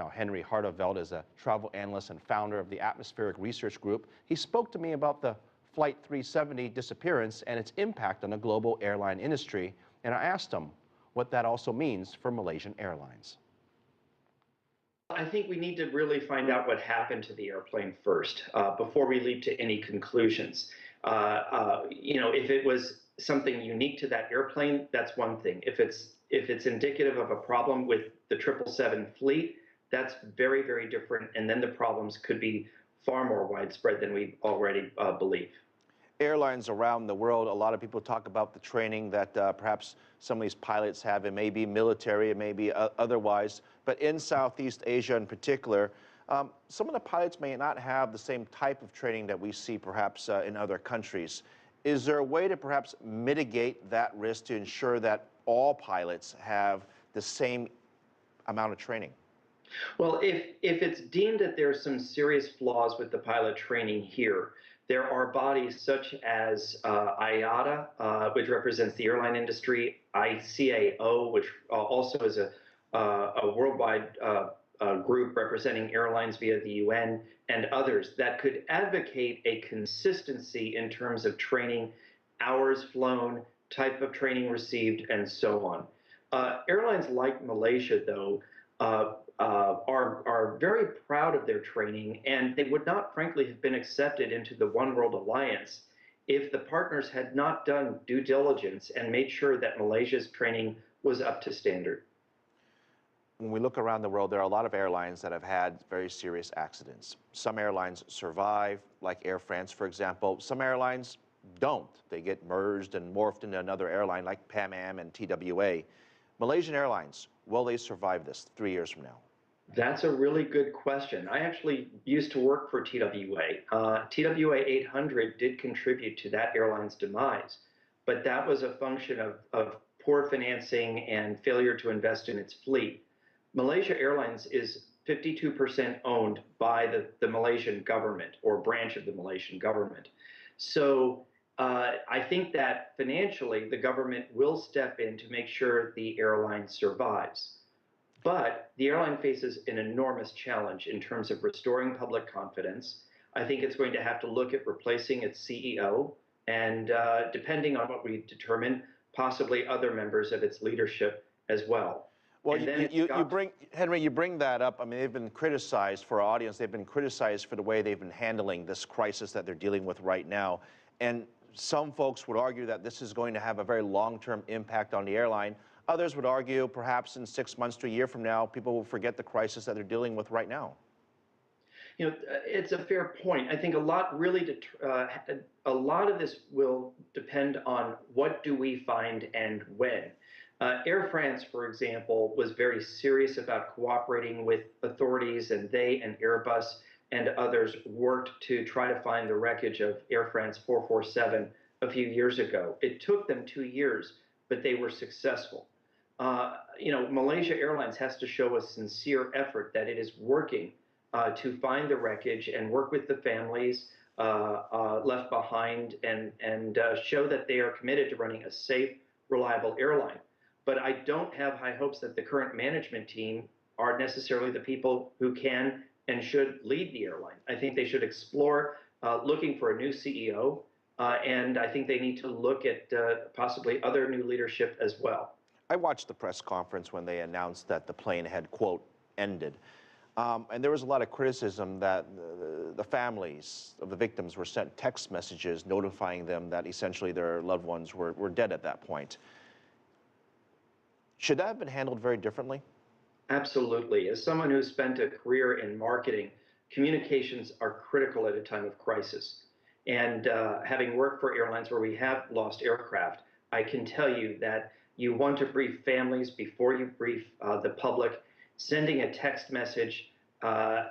Now, Henry Harteveldt is a travel analyst and founder of the Atmospheric Research Group. He spoke to me about the Flight 370 disappearance and its impact on the global airline industry, and I asked him what that also means for Malaysian Airlines. I think we need to really find out what happened to the airplane first before we leap to any conclusions. If it was something unique to that airplane, that's one thing. If it's indicative of a problem with the 777 fleet, that's very, very different, and then the problems could be far more widespread than we already believe. Airlines around the world, a lot of people talk about the training that perhaps some of these pilots have. It may be military, it may be otherwise, but in Southeast Asia in particular, some of the pilots may not have the same type of training that we see perhaps in other countries. Is there a way to perhaps mitigate that risk to ensure that all pilots have the same amount of training? Well, if it's deemed that there are some serious flaws with the pilot training here, there are bodies such as IATA, which represents the airline industry, ICAO, which also is a worldwide group representing airlines via the UN, and others that could advocate a consistency in terms of training, hours flown, type of training received, and so on. Airlines like Malaysia, though, are very proud of their training, and they would not, frankly, have been accepted into the One World Alliance if the partners had not done due diligence and made sure that Malaysia's training was up to standard. When we look around the world, there are a lot of airlines that have had very serious accidents. Some airlines survive, like Air France, for example. Some airlines don't. They get merged and morphed into another airline like Pan Am and TWA. Malaysian Airlines, will they survive this 3 years from now? That's a really good question. I actually used to work for TWA. TWA 800 did contribute to that airline's demise, but that was a function of poor financing and failure to invest in its fleet. Malaysia Airlines is 52% owned by the Malaysian government, or branch of the Malaysian government. So I think that financially the government will step in to make sure the airline survives. But the airline faces an enormous challenge in terms of restoring public confidence. I think it's going to have to look at replacing its CEO and, depending on what we determine, possibly other members of its leadership as well. Well, Henry, you bring that up. I mean, they've been criticized, for our audience, they've been criticized for the way they've been handling this crisis that they're dealing with right now. And some folks would argue that this is going to have a very long-term impact on the airline. Others would argue perhaps in 6 months to a year from now, people will forget the crisis that they're dealing with right now. You know, it's a fair point. I think a lot of this will depend on what do we find and when. Air France, for example, was very serious about cooperating with authorities, and they and Airbus and others worked to try to find the wreckage of Air France 447 a few years ago. It took them 2 years, but they were successful. Malaysia Airlines has to show a sincere effort that it is working to find the wreckage and work with the families left behind and show that they are committed to running a safe, reliable airline. But I don't have high hopes that the current management team are necessarily the people who can and should lead the airline. I think they should explore looking for a new CEO, and I think they need to look at possibly other new leadership as well. I watched the press conference when they announced that the plane had, quote, ended. And there was a lot of criticism that the families of the victims were sent text messages notifying them that essentially their loved ones were dead at that point. Should that have been handled very differently? Absolutely. As someone who's spent a career in marketing, communications are critical at a time of crisis. And having worked for airlines where we have lost aircraft, I can tell you that you want to brief families before you brief the public. Sending a text message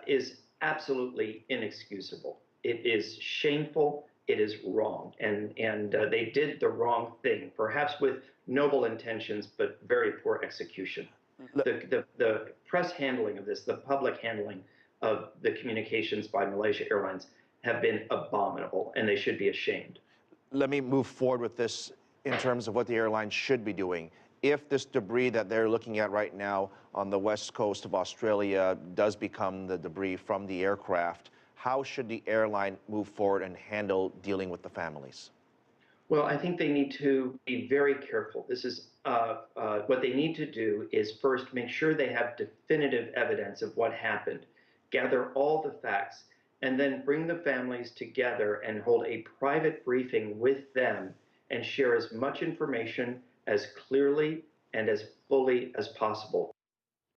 is absolutely inexcusable. It is shameful. It is wrong. And they did the wrong thing, perhaps with noble intentions, but very poor execution. The press handling of this, the public handling of the communications by Malaysia Airlines have been abominable, and they should be ashamed. Let me move forward with this in terms of what the airline should be doing. if this debris that they're looking at right now on the west coast of Australia does become the debris from the aircraft, how should the airline move forward and handle dealing with the families? Well, I think they need to be very careful. This is what they need to do is first make sure they have definitive evidence of what happened, gather all the facts, and then bring the families together and hold a private briefing with them and share as much information as clearly and as fully as possible.